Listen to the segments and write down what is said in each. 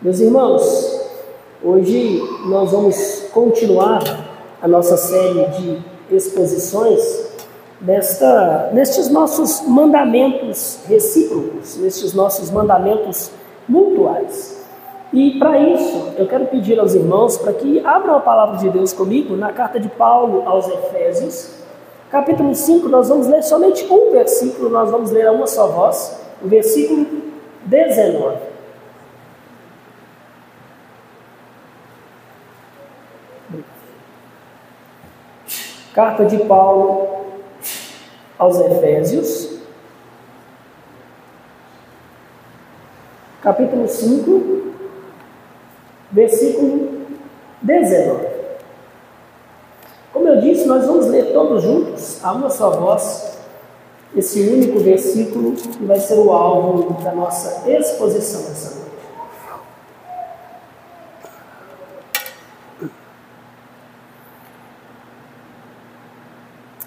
Meus irmãos, hoje nós vamos continuar a nossa série de exposições nestes nossos mandamentos recíprocos, nestes nossos mandamentos mutuais. E para isso, eu quero pedir aos irmãos para que abram a palavra de Deus comigo na carta de Paulo aos Efésios, capítulo 5, nós vamos ler somente um versículo, nós vamos ler a uma só voz, o versículo 19. Carta de Paulo aos Efésios, capítulo 5, versículo 19. Como eu disse, nós vamos ler todos juntos, a uma só voz, esse único versículo que vai ser o alvo da nossa exposição essa noite.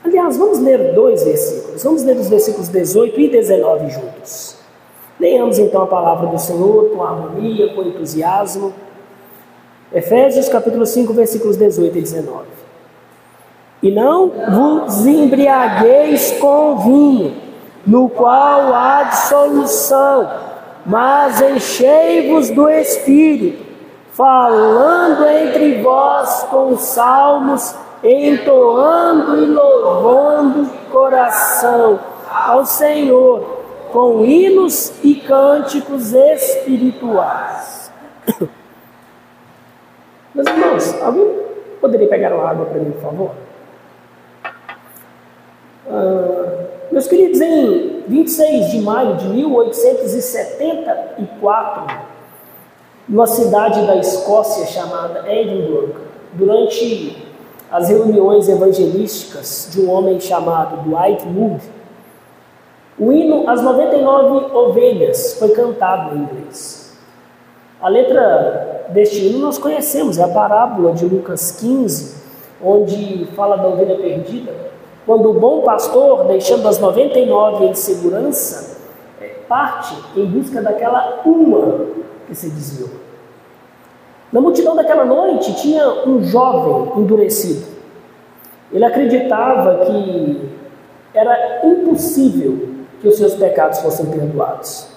Aliás, vamos ler dois versículos. Vamos ler os versículos 18 e 19 juntos. Leiamos então a palavra do Senhor com harmonia, com entusiasmo. Efésios capítulo 5, versículos 18 e 19. E não vos embriagueis com vinho, no qual há dissolução, mas enchei-vos do Espírito, falando entre vós com salmos, entoando e louvando de coração ao Senhor, com hinos e cânticos espirituais. Meus irmãos, alguém poderia pegar uma água para mim, por favor? Meus queridos, em 26 de maio de 1874, numa cidade da Escócia chamada Edinburgh, durante as reuniões evangelísticas de um homem chamado Dwight Moody, o hino As 99 Ovelhas foi cantado em inglês. A letra deste hino nós conhecemos, é a parábola de Lucas 15, onde fala da ovelha perdida, quando o bom pastor, deixando as 99 em segurança, parte em busca daquela uma que se desviou. Na multidão daquela noite tinha um jovem endurecido. Ele acreditava que era impossível que os seus pecados fossem perdoados.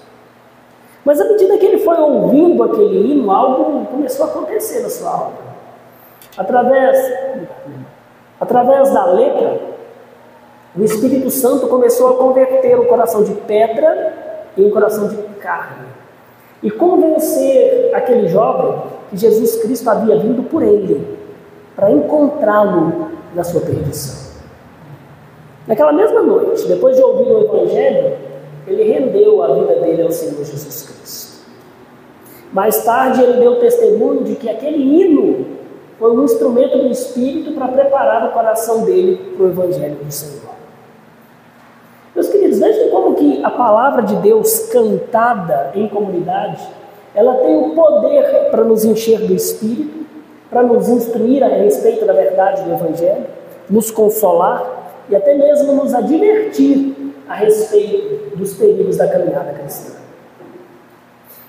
Mas à medida que ele foi ouvindo aquele hino, algo começou a acontecer na sua alma. Através da letra, o Espírito Santo começou a converter o coração de pedra em um coração de carne. E convencer aquele jovem que Jesus Cristo havia vindo por ele, para encontrá-lo na sua perdição. Naquela mesma noite, depois de ouvir o Evangelho, ele rendeu a vida dele ao Senhor Jesus Cristo. Mais tarde ele deu testemunho de que aquele hino foi um instrumento do Espírito para preparar o coração dele para o Evangelho do Senhor. Meus queridos, vejam como que a palavra de Deus cantada em comunidade, ela tem o poder para nos encher do Espírito, para nos instruir a respeito da verdade do Evangelho, nos consolar e até mesmo nos advertir a respeito dos perigos da caminhada cristã.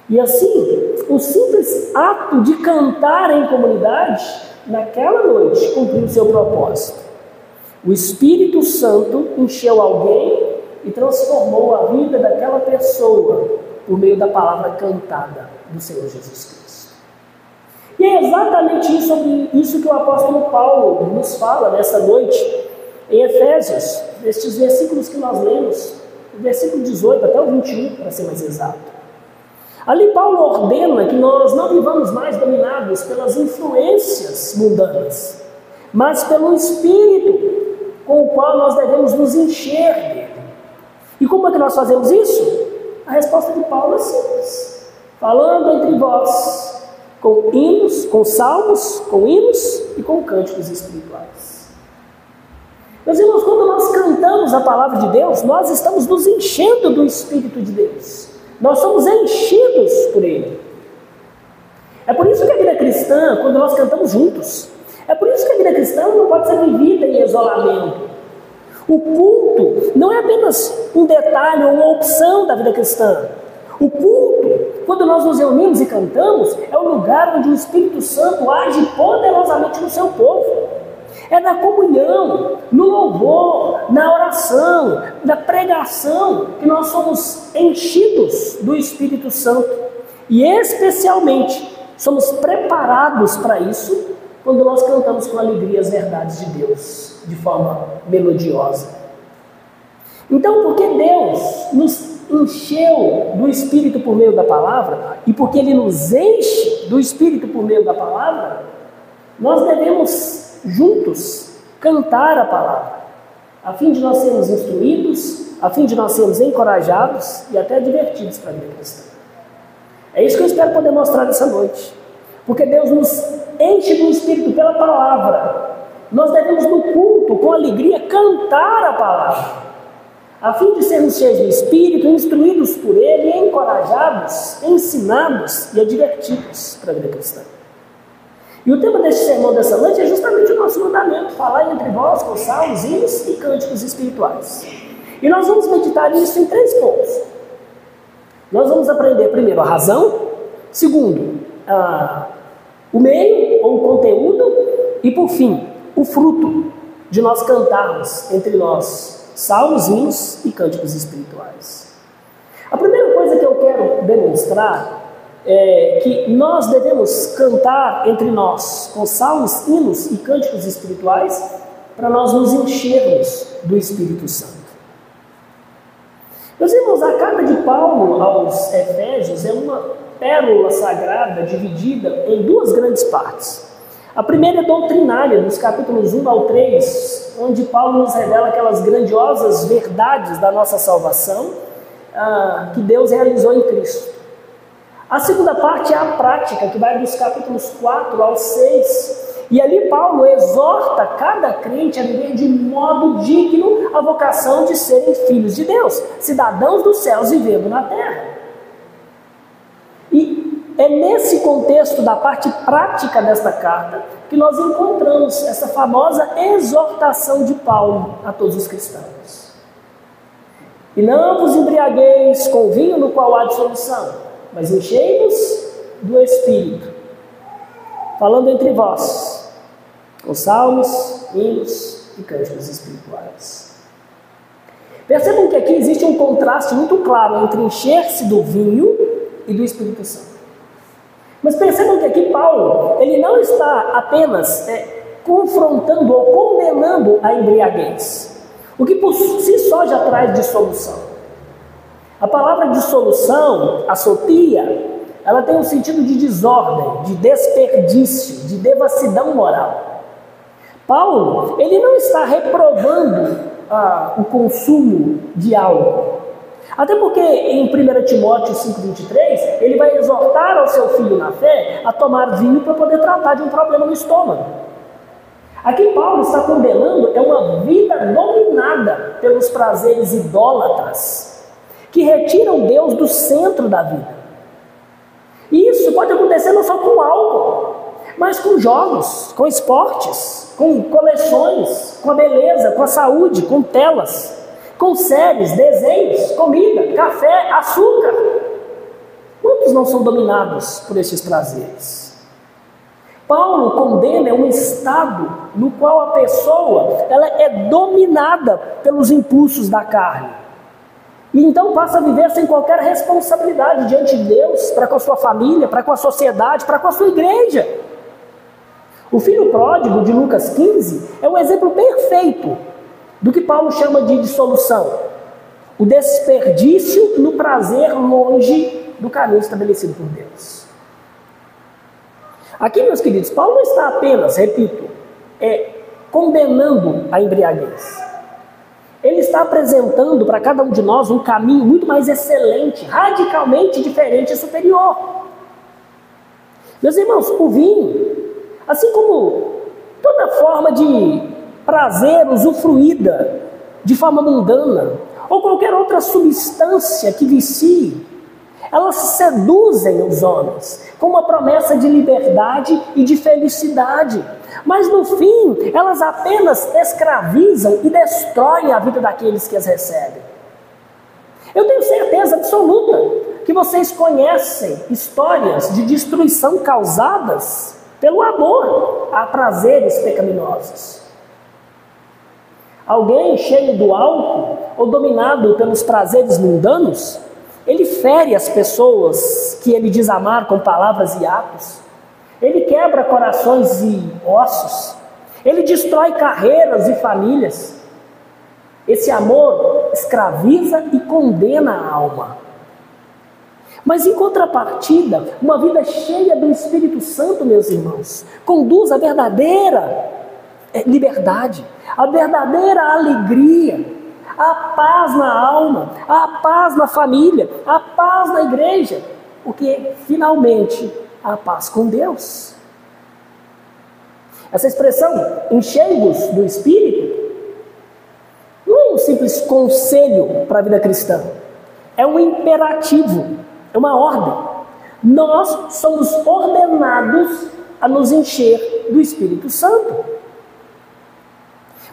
E assim, o simples ato de cantar em comunidade, naquela noite, cumpriu o seu propósito. O Espírito Santo encheu alguém e transformou a vida daquela pessoa por meio da palavra cantada do Senhor Jesus Cristo. E é exatamente isso que o apóstolo Paulo nos fala nessa noite em Efésios, nestes versículos que nós lemos, do versículo 18 até o 21, para ser mais exato. Ali Paulo ordena que nós não vivamos mais dominados pelas influências mundanas, mas pelo Espírito com o qual nós devemos nos encher dele. E como é que nós fazemos isso? A resposta de Paulo é simples: falando entre vós com hinos, com salmos, com hinos e com cânticos espirituais. Meus irmãos, quando nós cantamos a palavra de Deus, nós estamos nos enchendo do Espírito de Deus. Nós somos enchidos por Ele. É por isso que a vida cristã, quando nós cantamos juntos, é por isso que a vida cristã não pode ser vivida em isolamento. O culto não é apenas um detalhe ou uma opção da vida cristã. O culto quando nós nos reunimos e cantamos, é o lugar onde o Espírito Santo age poderosamente no seu povo. É na comunhão, no louvor, na oração, na pregação, que nós somos enchidos do Espírito Santo. E especialmente, somos preparados para isso quando nós cantamos com alegria as verdades de Deus, de forma melodiosa. Então, porque Deus nos encheu do Espírito por meio da palavra, e porque Ele nos enche do Espírito por meio da palavra, nós devemos juntos cantar a palavra, a fim de nós sermos instruídos, a fim de nós sermos encorajados e até divertidos para a vida cristã. É isso que eu espero poder mostrar nessa noite, porque Deus nos enche do Espírito pela palavra. Nós devemos no culto, com alegria, cantar a palavra, a fim de sermos cheios do Espírito, instruídos por Ele, encorajados, ensinados e advertidos para a vida cristã. E o tema deste sermão dessa noite é justamente o nosso mandamento: falar entre vós com salmos, hinos e cânticos espirituais. E nós vamos meditar nisso em 3 pontos. Nós vamos aprender primeiro a razão, segundo, o meio ou o conteúdo, e por fim, o fruto de nós cantarmos entre nós salmos, hinos e cânticos espirituais. A primeira coisa que eu quero demonstrar é que nós devemos cantar entre nós com salmos, hinos e cânticos espirituais para nós nos enchermos do Espírito Santo. Meus irmãos, a carta de Paulo aos Efésios é uma pérola sagrada dividida em 2 grandes partes. A primeira é doutrinária, dos capítulos 1 ao 3, onde Paulo nos revela aquelas grandiosas verdades da nossa salvação que Deus realizou em Cristo. A segunda parte é a prática, que vai dos capítulos 4 ao 6, e ali Paulo exorta cada crente a viver de modo digno a vocação de serem filhos de Deus, cidadãos dos céus vivendo na terra. E é nesse contexto da parte prática desta carta que nós encontramos essa famosa exortação de Paulo a todos os cristãos. E não vos embriagueis com vinho no qual há dissolução, mas enchei-vos do Espírito, falando entre vós, com salmos, hinos e cânticos espirituais. Percebam que aqui existe um contraste muito claro entre encher-se do vinho e do Espírito Santo. Mas percebam que aqui Paulo, ele não está apenas confrontando ou condenando a embriaguez, o que por si só já traz dissolução. A palavra dissolução, asotia, ela tem um sentido de desordem, de desperdício, de devassidão moral. Paulo, ele não está reprovando o consumo de álcool. Até porque em 1 Timóteo 5,23, ele vai exortar ao seu filho na fé a tomar vinho para poder tratar de um problema no estômago. Aqui Paulo está condenando uma vida dominada pelos prazeres idólatras, que retiram Deus do centro da vida. E isso pode acontecer não só com álcool, mas com jogos, com esportes, com coleções, com a beleza, com a saúde, com telas, com séries, desenhos, comida, café, açúcar. Quantos não são dominados por esses prazeres? Paulo condena um estado no qual a pessoa ela é dominada pelos impulsos da carne. E então passa a viver sem qualquer responsabilidade diante de Deus, para com a sua família, para com a sociedade, para com a sua igreja. O filho pródigo de Lucas 15 é um exemplo perfeito do que Paulo chama de dissolução. O desperdício no prazer longe do caminho estabelecido por Deus. Aqui, meus queridos, Paulo não está apenas, repito, condenando a embriaguez. Ele está apresentando para cada um de nós um caminho muito mais excelente, radicalmente diferente e superior. Meus irmãos, o vinho, assim como toda forma de prazer usufruída de forma mundana, ou qualquer outra substância que vicie, elas seduzem os homens com uma promessa de liberdade e de felicidade. Mas no fim, elas apenas escravizam e destroem a vida daqueles que as recebem. Eu tenho certeza absoluta que vocês conhecem histórias de destruição causadas pelo amor a prazeres pecaminosos. Alguém cheio do álcool ou dominado pelos prazeres mundanos, ele fere as pessoas que ele diz amar com palavras e atos. Ele quebra corações e ossos. Ele destrói carreiras e famílias. Esse amor escraviza e condena a alma. Mas em contrapartida, uma vida cheia do Espírito Santo, meus irmãos, conduz à verdadeira liberdade, à verdadeira alegria, a paz na alma, a paz na família, a paz na igreja, porque finalmente a paz com Deus. Essa expressão, enchei-vos do Espírito, não é um simples conselho para a vida cristã, é um imperativo, é uma ordem. Nós somos ordenados a nos encher do Espírito Santo.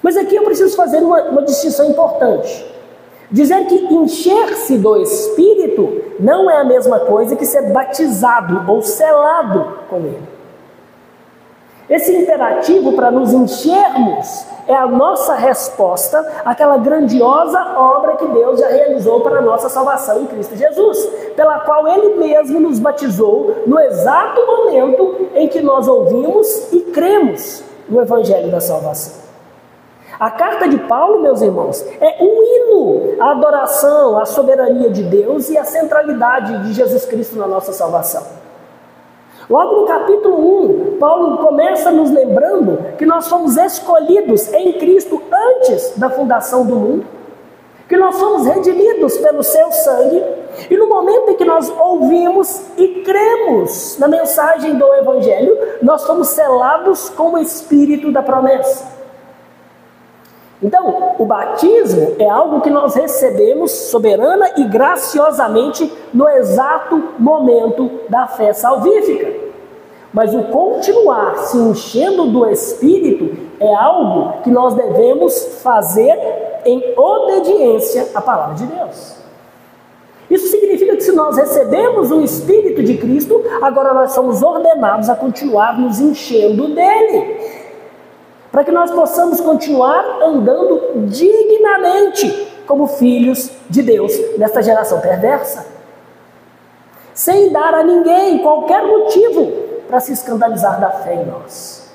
Mas aqui eu preciso fazer uma distinção importante. Dizer que encher-se do Espírito não é a mesma coisa que ser batizado ou selado com Ele. Esse imperativo para nos enchermos é a nossa resposta àquela grandiosa obra que Deus já realizou para a nossa salvação em Cristo Jesus, pela qual Ele mesmo nos batizou no exato momento em que nós ouvimos e cremos no Evangelho da salvação. A carta de Paulo, meus irmãos, é um hino à adoração, à soberania de Deus e à centralidade de Jesus Cristo na nossa salvação. Logo no capítulo 1, Paulo começa nos lembrando que nós fomos escolhidos em Cristo antes da fundação do mundo, que nós fomos redimidos pelo seu sangue, e no momento em que nós ouvimos e cremos na mensagem do Evangelho, nós fomos selados com o Espírito da promessa. Então, o batismo é algo que nós recebemos soberana e graciosamente no exato momento da fé salvífica. Mas o continuar se enchendo do Espírito é algo que nós devemos fazer em obediência à palavra de Deus. Isso significa que se nós recebemos o Espírito de Cristo, agora nós somos ordenados a continuar nos enchendo dele, para que nós possamos continuar andando dignamente como filhos de Deus nesta geração perversa, sem dar a ninguém qualquer motivo para se escandalizar da fé em nós.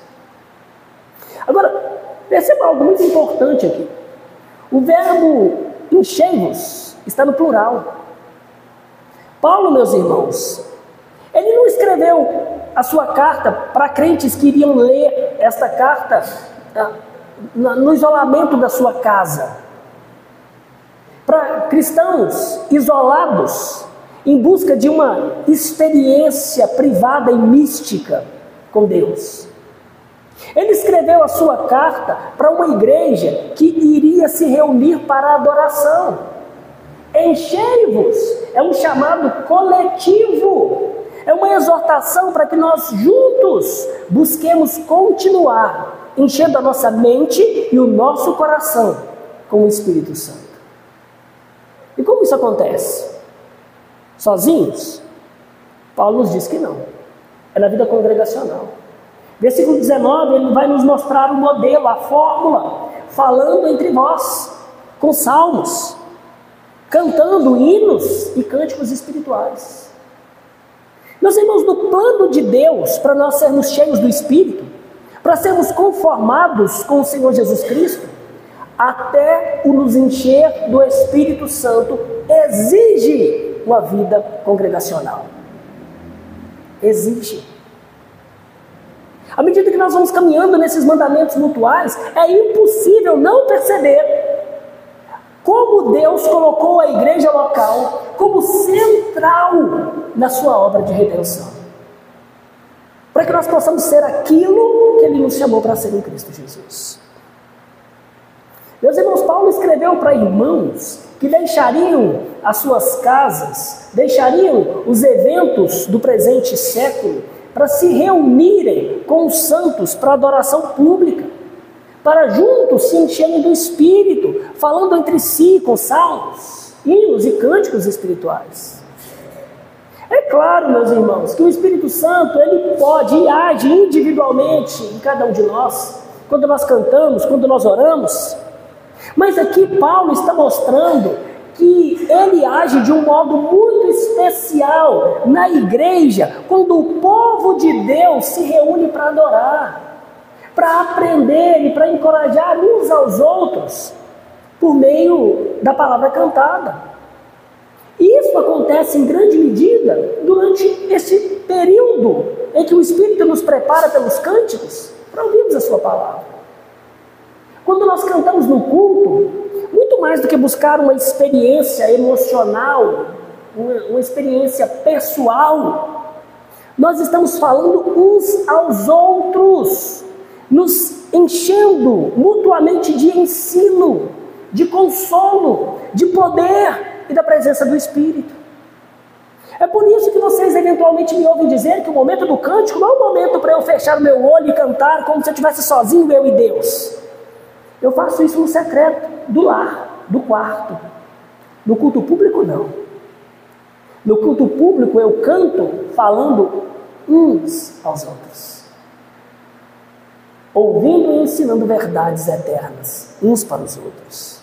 Agora, perceba algo muito importante aqui. O verbo enchei-vos está no plural. Paulo, meus irmãos, ele não escreveu a sua carta para crentes que iriam ler esta carta no isolamento da sua casa, para cristãos isolados em busca de uma experiência privada e mística com Deus. Ele escreveu a sua carta para uma igreja que iria se reunir para a adoração. Enchei-vos é um chamado coletivo, é uma exortação para que nós juntos busquemos continuar enchendo a nossa mente e o nosso coração com o Espírito Santo. E como isso acontece? Sozinhos? Paulo nos diz que não. É na vida congregacional. Versículo 19, ele vai nos mostrar o modelo, a fórmula, falando entre vós, com salmos, cantando hinos e cânticos espirituais. Meus irmãos, no plano de Deus, para nós sermos cheios do Espírito, para sermos conformados com o Senhor Jesus Cristo, até o nos encher do Espírito Santo exige uma vida congregacional. Exige. À medida que nós vamos caminhando nesses mandamentos mutuais, é impossível não perceber como Deus colocou a igreja local como central na sua obra de redenção, para que nós possamos ser aquilo que Ele nos chamou para ser em Cristo Jesus. Meus irmãos, Paulo escreveu para irmãos que deixariam as suas casas, deixariam os eventos do presente século para se reunirem com os santos para adoração pública, para juntos se encherem do Espírito, falando entre si com salmos, hinos e cânticos espirituais. É claro, meus irmãos, que o Espírito Santo, ele pode e age individualmente em cada um de nós, quando nós cantamos, quando nós oramos. Mas aqui Paulo está mostrando que ele age de um modo muito especial na igreja, quando o povo de Deus se reúne para adorar, para aprender e para encorajar uns aos outros, por meio da palavra cantada. E isso acontece em grande medida durante esse período em que o Espírito nos prepara pelos cânticos para ouvirmos a sua palavra. Quando nós cantamos no culto, muito mais do que buscar uma experiência emocional, uma experiência pessoal, nós estamos falando uns aos outros, nos enchendo mutuamente de ensino, de consolo, de poder e da presença do Espírito. É por isso que vocês eventualmente me ouvem dizer que o momento do cântico não é o momento para eu fechar o meu olho e cantar como se eu estivesse sozinho, eu e Deus. Eu faço isso no secreto, do lar, do quarto. No culto público, não. No culto público eu canto falando uns aos outros, ouvindo e ensinando verdades eternas uns para os outros.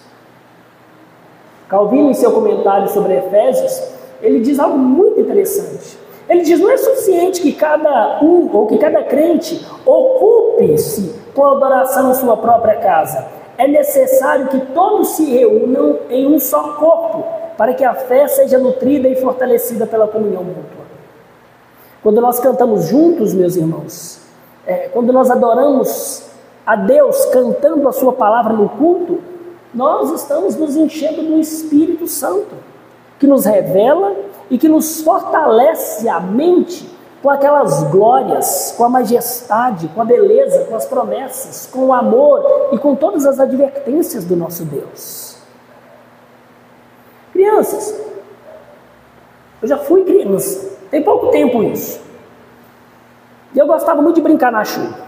Calvino, em seu comentário sobre Efésios, ele diz algo muito interessante. Ele diz: não é suficiente que cada um ou que cada crente ocupe-se com a adoração em sua própria casa. É necessário que todos se reúnam em um só corpo, para que a fé seja nutrida e fortalecida pela comunhão mútua. Quando nós cantamos juntos, meus irmãos, quando nós adoramos a Deus cantando a sua palavra no culto, nós estamos nos enchendo do Espírito Santo, que nos revela e que nos fortalece a mente com aquelas glórias, com a majestade, com a beleza, com as promessas, com o amor e com todas as advertências do nosso Deus. Crianças, eu já fui criança, tem pouco tempo isso, e eu gostava muito de brincar na chuva.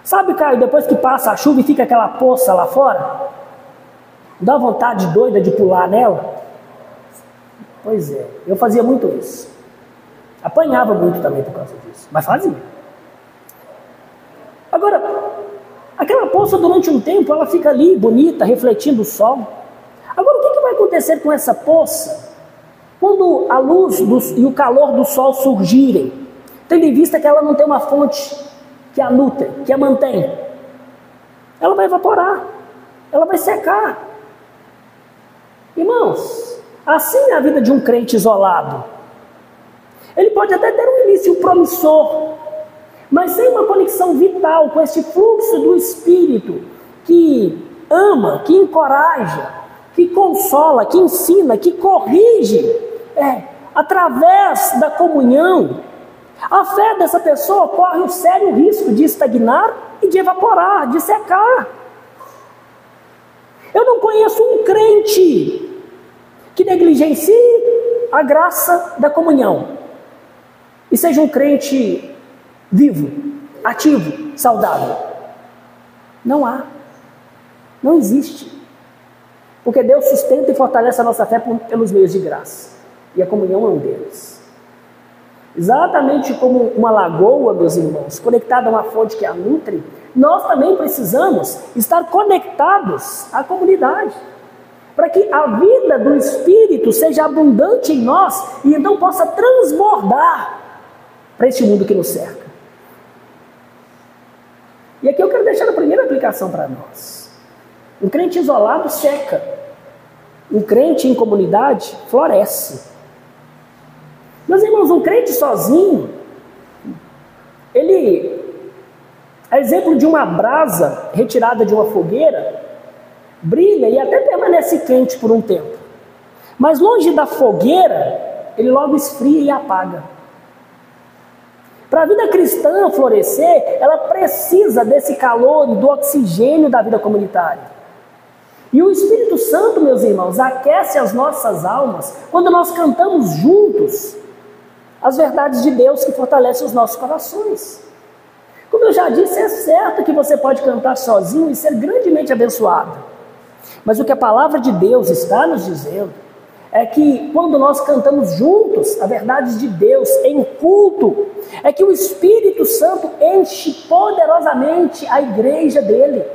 Sabe, Caio, depois que passa a chuva e fica aquela poça lá fora, dá vontade doida de pular nela? Pois é, eu fazia muito isso. Apanhava muito também por causa disso, mas fazia. Agora, aquela poça durante um tempo, ela fica ali bonita, refletindo o sol. Agora, o que vai acontecer com essa poça quando a luz e o calor do sol surgirem, tendo em vista que ela não tem uma fonte que a nutre, que a mantém? Ela vai evaporar, ela vai secar. Irmãos, assim é a vida de um crente isolado. Ele pode até ter um início promissor, mas sem uma conexão vital com esse fluxo do Espírito que ama, que encoraja, que consola, que ensina, que corrige, através da comunhão, a fé dessa pessoa corre um sério risco de estagnar e de evaporar, de secar. Eu não conheço um crente que negligencie a graça da comunhão e seja um crente vivo, ativo, saudável. Não há, não existe, porque Deus sustenta e fortalece a nossa fé pelos meios de graça, e a comunhão é um deles. Exatamente como uma lagoa, meus irmãos, conectada a uma fonte que a nutre, nós também precisamos estar conectados à comunidade, para que a vida do Espírito seja abundante em nós e então possa transbordar para este mundo que nos cerca. E aqui eu quero deixar a primeira aplicação para nós. Um crente isolado seca, um crente em comunidade floresce. Meus irmãos, um crente sozinho, ele é exemplo de uma brasa retirada de uma fogueira, brilha e até permanece quente por um tempo, mas longe da fogueira, ele logo esfria e apaga. Para a vida cristã florescer, ela precisa desse calor e do oxigênio da vida comunitária. E o Espírito Santo, meus irmãos, aquece as nossas almas quando nós cantamos juntos as verdades de Deus que fortalecem os nossos corações. Como eu já disse, é certo que você pode cantar sozinho e ser grandemente abençoado. Mas o que a palavra de Deus está nos dizendo é que quando nós cantamos juntos a verdade de Deus em culto, é que o Espírito Santo enche poderosamente a igreja dele.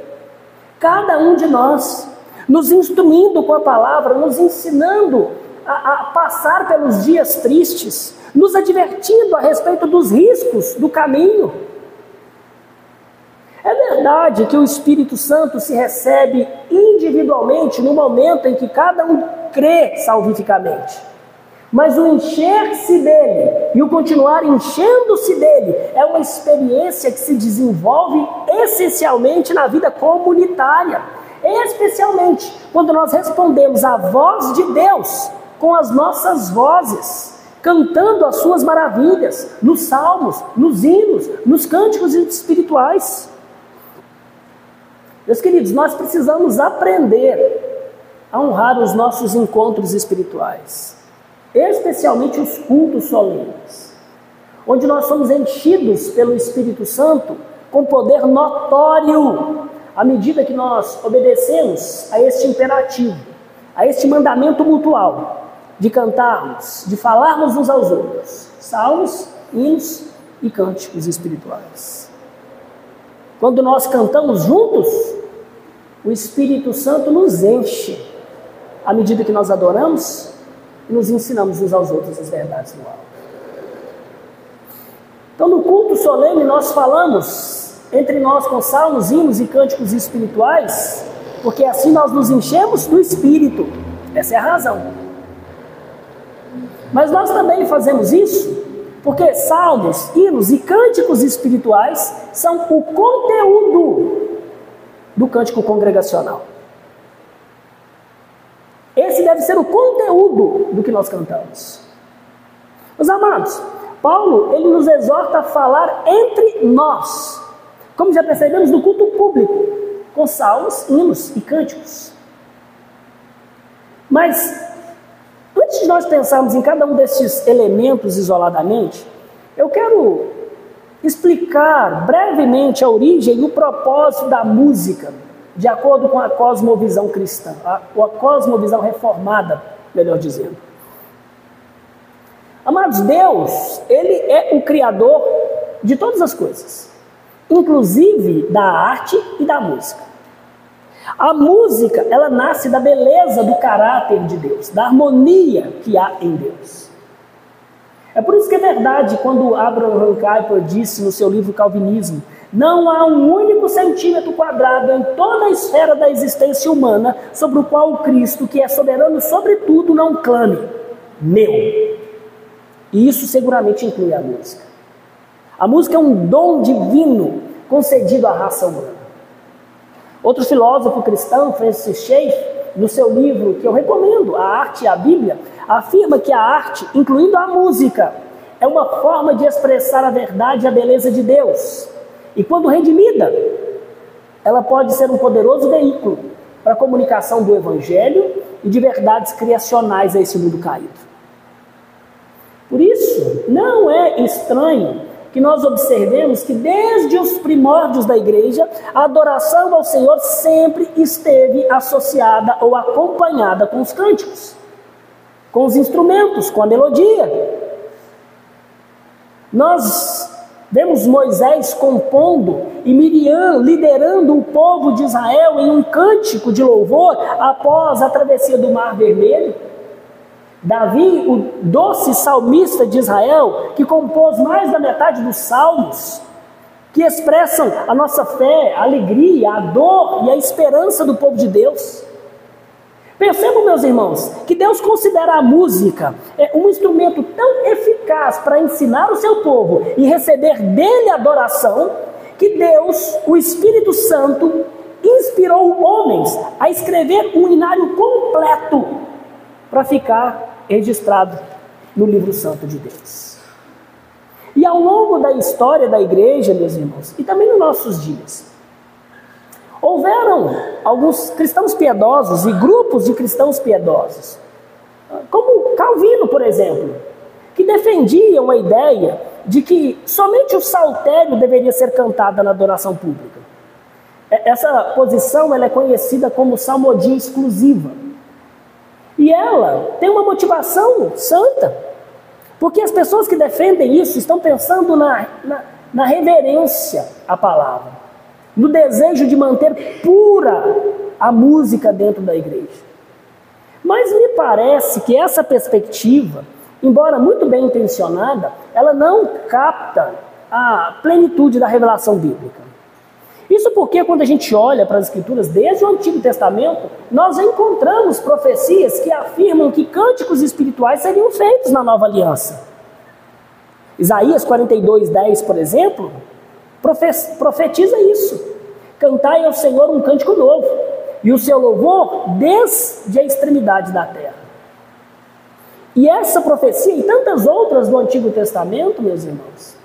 Cada um de nós, nos instruindo com a palavra, nos ensinando a passar pelos dias tristes, nos advertindo a respeito dos riscos do caminho. É verdade que o Espírito Santo se recebe individualmente no momento em que cada um crê salvificamente. Mas o encher-se dele e o continuar enchendo-se dele é uma experiência que se desenvolve essencialmente na vida comunitária. Especialmente quando nós respondemos à voz de Deus com as nossas vozes, cantando as suas maravilhas, nos salmos, nos hinos, nos cânticos espirituais. Meus queridos, nós precisamos aprender a honrar os nossos encontros espirituais, especialmente os cultos solenes, onde nós somos enchidos pelo Espírito Santo com poder notório, à medida que nós obedecemos a este imperativo, a este mandamento mutual, de cantarmos, de falarmos uns aos outros, salmos, hinos e cânticos espirituais. Quando nós cantamos juntos, o Espírito Santo nos enche, à medida que nós adoramos e nos ensinamos uns aos outros as verdades do alto. Então, no culto solene, nós falamos entre nós com salmos, hinos e cânticos espirituais, porque assim nós nos enchemos do Espírito. Essa é a razão. Mas nós também fazemos isso porque salmos, hinos e cânticos espirituais são o conteúdo do cântico congregacional. Esse deve ser o conteúdo do que nós cantamos. Meus amados, Paulo, ele nos exorta a falar entre nós, como já percebemos no culto público, com salmos, hinos e cânticos. Mas antes de nós pensarmos em cada um desses elementos isoladamente, eu quero explicar brevemente a origem e o propósito da música, de acordo com a cosmovisão cristã, a cosmovisão reformada, melhor dizendo. Amados, Deus, Ele é o Criador de todas as coisas, inclusive da arte e da música. A música, ela nasce da beleza do caráter de Deus, da harmonia que há em Deus. É por isso que é verdade quando Abraham Kuyper disse no seu livro Calvinismo: não há um único centímetro quadrado em toda a esfera da existência humana sobre o qual o Cristo, que é soberano sobre tudo, não clame, meu. E isso seguramente inclui a música. A música é um dom divino concedido à raça humana. Outro filósofo cristão, Francis Schaeffer, no seu livro, que eu recomendo, A Arte e a Bíblia, afirma que a arte, incluindo a música, é uma forma de expressar a verdade e a beleza de Deus. E quando redimida, ela pode ser um poderoso veículo para a comunicação do Evangelho e de verdades criacionais a esse mundo caído. Por isso, não é estranho que nós observemos que desde os primórdios da igreja, a adoração ao Senhor sempre esteve associada ou acompanhada com os cânticos, com os instrumentos, com a melodia. Nós vemos Moisés compondo e Miriam liderando o povo de Israel em um cântico de louvor após a travessia do Mar Vermelho. Davi, o doce salmista de Israel, que compôs mais da metade dos salmos, que expressam a nossa fé, a alegria, a dor e a esperança do povo de Deus. Percebam, meus irmãos, que Deus considera a música um instrumento tão eficaz para ensinar o seu povo e receber dele adoração, que Deus, o Espírito Santo, inspirou homens a escrever um inário completo para ficar registrado no livro santo de Deus. E ao longo da história da igreja, meus irmãos, e também nos nossos dias, houveram alguns cristãos piedosos e grupos de cristãos piedosos, como Calvino, por exemplo, que defendiam a ideia de que somente o saltério deveria ser cantado na adoração pública. Essa posição ela é conhecida como salmodia exclusiva. E ela tem uma motivação santa, porque as pessoas que defendem isso estão pensando na reverência à palavra, no desejo de manter pura a música dentro da igreja. Mas me parece que essa perspectiva, embora muito bem intencionada, ela não capta a plenitude da revelação bíblica. Isso porque quando a gente olha para as Escrituras, desde o Antigo Testamento, nós encontramos profecias que afirmam que cânticos espirituais seriam feitos na Nova Aliança. Isaías 42:10, por exemplo, profetiza isso. Cantai ao Senhor um cântico novo, e o seu louvor desde a extremidade da terra. E essa profecia e tantas outras do Antigo Testamento, meus irmãos,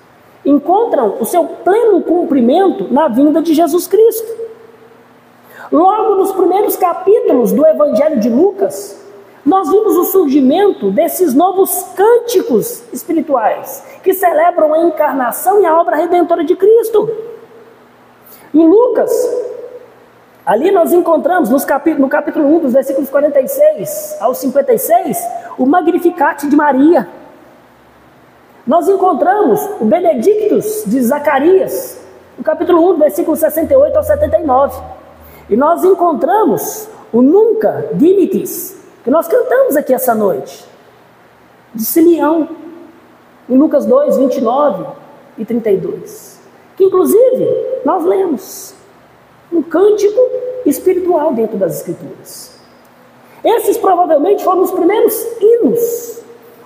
encontram o seu pleno cumprimento na vinda de Jesus Cristo. Logo nos primeiros capítulos do Evangelho de Lucas, nós vimos o surgimento desses novos cânticos espirituais, que celebram a encarnação e a obra redentora de Cristo. Em Lucas, ali nós encontramos no capítulo 1, dos versículos 46 ao 56, o Magnificat de Maria. Nós encontramos o Benedictus de Zacarias, no capítulo 1, versículos 68 ao 79. E nós encontramos o Nunca Dimittis, que nós cantamos aqui essa noite, de Simeão, em Lucas 2, 29 e 32. Que inclusive nós lemos um cântico espiritual dentro das Escrituras. Esses provavelmente foram os primeiros hinos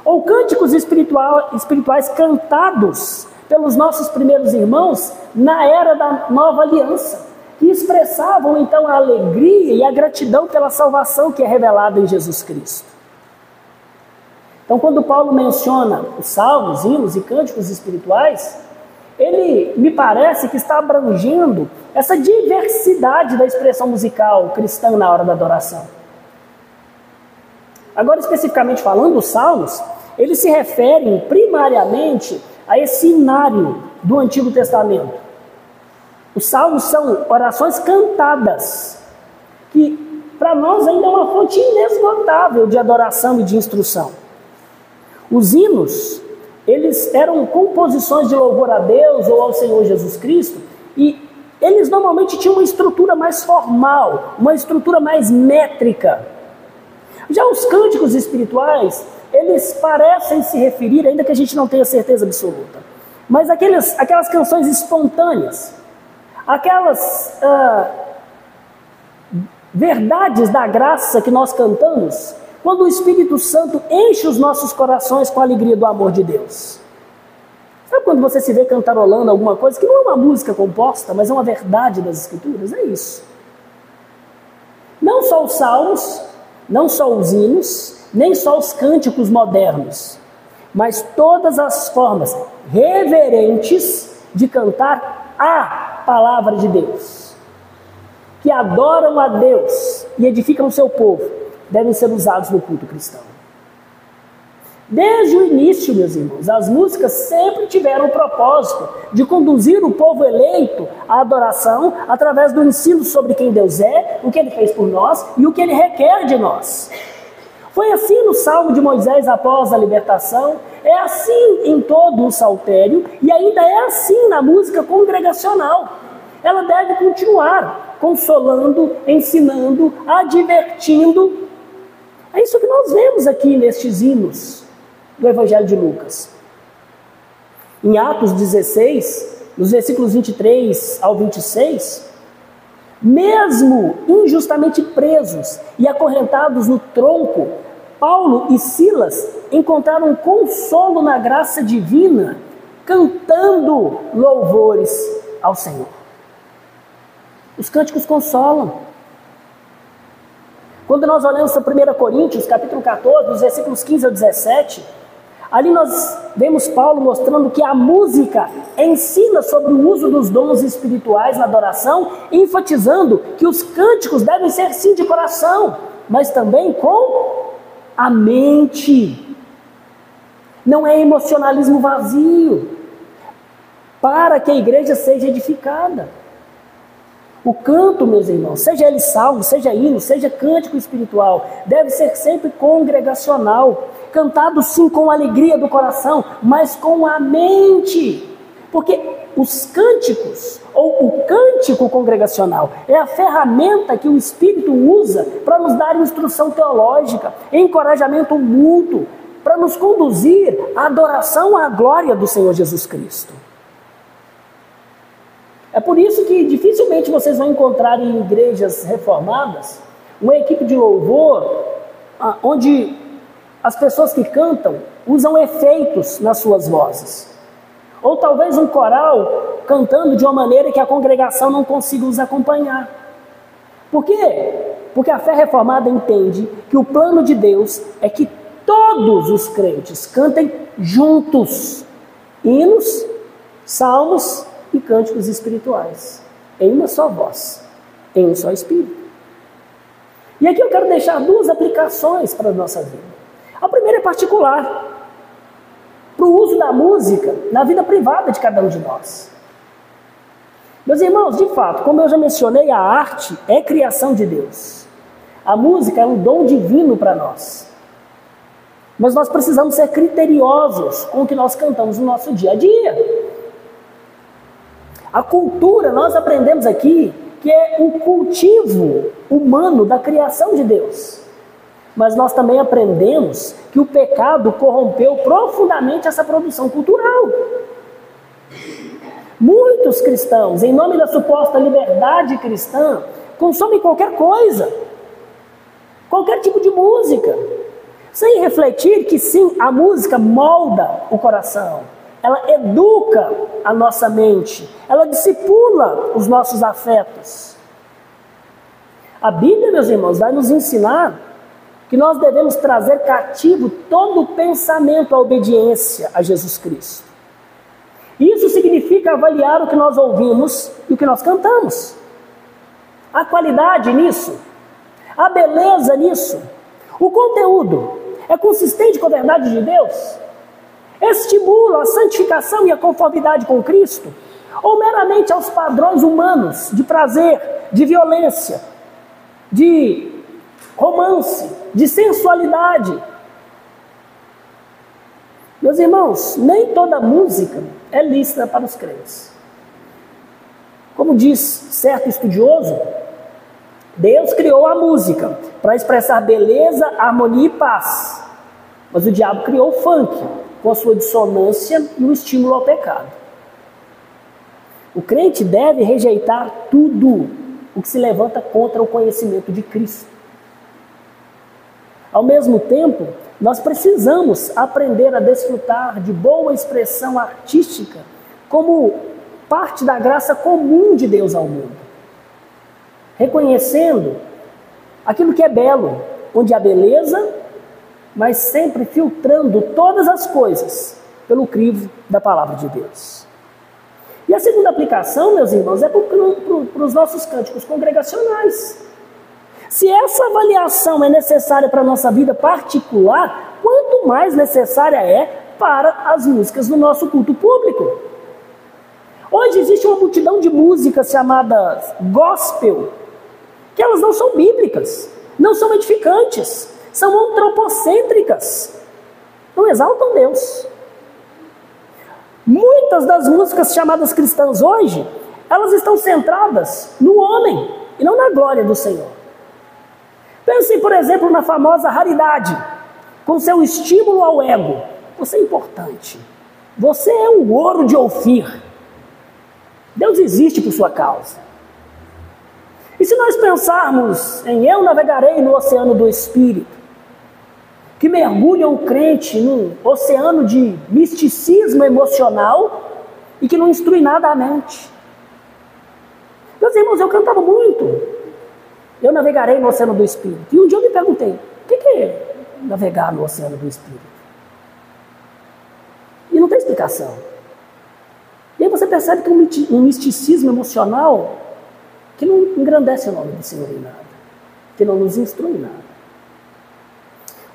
ou cânticos espirituais cantados pelos nossos primeiros irmãos na era da Nova Aliança, que expressavam então a alegria e a gratidão pela salvação que é revelada em Jesus Cristo. Então, quando Paulo menciona os salmos, hinos e cânticos espirituais, ele me parece que está abrangendo essa diversidade da expressão musical cristã na hora da adoração. Agora, especificamente falando, os salmos, eles se referem primariamente a esse inário do Antigo Testamento. Os salmos são orações cantadas, que para nós ainda é uma fonte inesgotável de adoração e de instrução. Os hinos, eles eram composições de louvor a Deus ou ao Senhor Jesus Cristo, e eles normalmente tinham uma estrutura mais formal, uma estrutura mais métrica. Já os cânticos espirituais, eles parecem se referir, ainda que a gente não tenha certeza absoluta, mas aquelas canções espontâneas, aquelas verdades da graça que nós cantamos, quando o Espírito Santo enche os nossos corações com a alegria do amor de Deus. Sabe quando você se vê cantarolando alguma coisa que não é uma música composta, mas é uma verdade das Escrituras? É isso. Não só os salmos, não só os hinos, nem só os cânticos modernos, mas todas as formas reverentes de cantar a palavra de Deus, que adoram a Deus e edificam o seu povo, devem ser usados no culto cristão. Desde o início, meus irmãos, as músicas sempre tiveram o propósito de conduzir o povo eleito à adoração através do ensino sobre quem Deus é, o que Ele fez por nós e o que Ele requer de nós. Foi assim no Salmo de Moisés após a libertação, é assim em todo o saltério e ainda é assim na música congregacional. Ela deve continuar consolando, ensinando, advertindo. É isso que nós vemos aqui nestes hinos do Evangelho de Lucas. Em Atos 16, nos versículos 23 ao 26, mesmo injustamente presos e acorrentados no tronco, Paulo e Silas encontraram consolo na graça divina, cantando louvores ao Senhor. Os cânticos consolam. Quando nós olhamos para 1 Coríntios, capítulo 14, dos versículos 15 ao 17, ali nós vemos Paulo mostrando que a música ensina sobre o uso dos dons espirituais na adoração, enfatizando que os cânticos devem ser sim de coração, mas também com a mente. Não é emocionalismo vazio, para que a igreja seja edificada. O canto, meus irmãos, seja ele salmo, seja hino, seja cântico espiritual, deve ser sempre congregacional, cantado sim com a alegria do coração, mas com a mente. Porque os cânticos, ou o cântico congregacional, é a ferramenta que o Espírito usa para nos dar instrução teológica, encorajamento mútuo, para nos conduzir à adoração à glória do Senhor Jesus Cristo. É por isso que dificilmente vocês vão encontrar em igrejas reformadas uma equipe de louvor onde as pessoas que cantam usam efeitos nas suas vozes. Ou talvez um coral cantando de uma maneira que a congregação não consiga os acompanhar. Por quê? Porque a fé reformada entende que o plano de Deus é que todos os crentes cantem juntos hinos, salmos e cânticos espirituais, em uma só voz, em um só espírito. E aqui eu quero deixar duas aplicações para a nossa vida. A primeira é particular, para o uso da música na vida privada de cada um de nós. Meus irmãos, de fato, como eu já mencionei, a arte é criação de Deus. A música é um dom divino para nós. Mas nós precisamos ser criteriosos com o que nós cantamos no nosso dia a dia. A cultura, nós aprendemos aqui, que é o cultivo humano da criação de Deus. Mas nós também aprendemos que o pecado corrompeu profundamente essa produção cultural. Muitos cristãos, em nome da suposta liberdade cristã, consomem qualquer coisa, qualquer tipo de música, sem refletir que sim, a música molda o coração. Ela educa a nossa mente, ela discipula os nossos afetos. A Bíblia, meus irmãos, vai nos ensinar que nós devemos trazer cativo todo o pensamento à obediência a Jesus Cristo. Isso significa avaliar o que nós ouvimos e o que nós cantamos. A qualidade nisso, a beleza nisso, o conteúdo é consistente com a verdade de Deus? Estimula a santificação e a conformidade com Cristo? Ou meramente aos padrões humanos de prazer, de violência, de romance, de sensualidade? Meus irmãos, nem toda música é lícita para os crentes. Como diz certo estudioso, Deus criou a música para expressar beleza, harmonia e paz. Mas o diabo criou o funk, com a sua dissonância e o estímulo ao pecado. O crente deve rejeitar tudo o que se levanta contra o conhecimento de Cristo. Ao mesmo tempo, nós precisamos aprender a desfrutar de boa expressão artística como parte da graça comum de Deus ao mundo, reconhecendo aquilo que é belo, onde há beleza, mas sempre filtrando todas as coisas pelo crivo da palavra de Deus. E a segunda aplicação, meus irmãos, é para os nossos cânticos congregacionais. Se essa avaliação é necessária para a nossa vida particular, quanto mais necessária é para as músicas do nosso culto público. Hoje existe uma multidão de músicas chamadas gospel, que elas não são bíblicas, não são edificantes, são antropocêntricas, não exaltam Deus. Muitas das músicas chamadas cristãs hoje, elas estão centradas no homem e não na glória do Senhor. Pensem, por exemplo, na famosa raridade, com seu estímulo ao ego. Você é importante, você é o ouro de Ofir, Deus existe por sua causa. E se nós pensarmos em eu navegarei no oceano do Espírito, que mergulha o crente num oceano de misticismo emocional e que não instrui nada à mente. Meus irmãos, eu cantava muito. Eu navegarei no oceano do Espírito. E um dia eu me perguntei, o que é navegar no oceano do Espírito? E não tem explicação. E aí você percebe que é um misticismo emocional que não engrandece o nome do Senhor em nada, que não nos instrui em nada.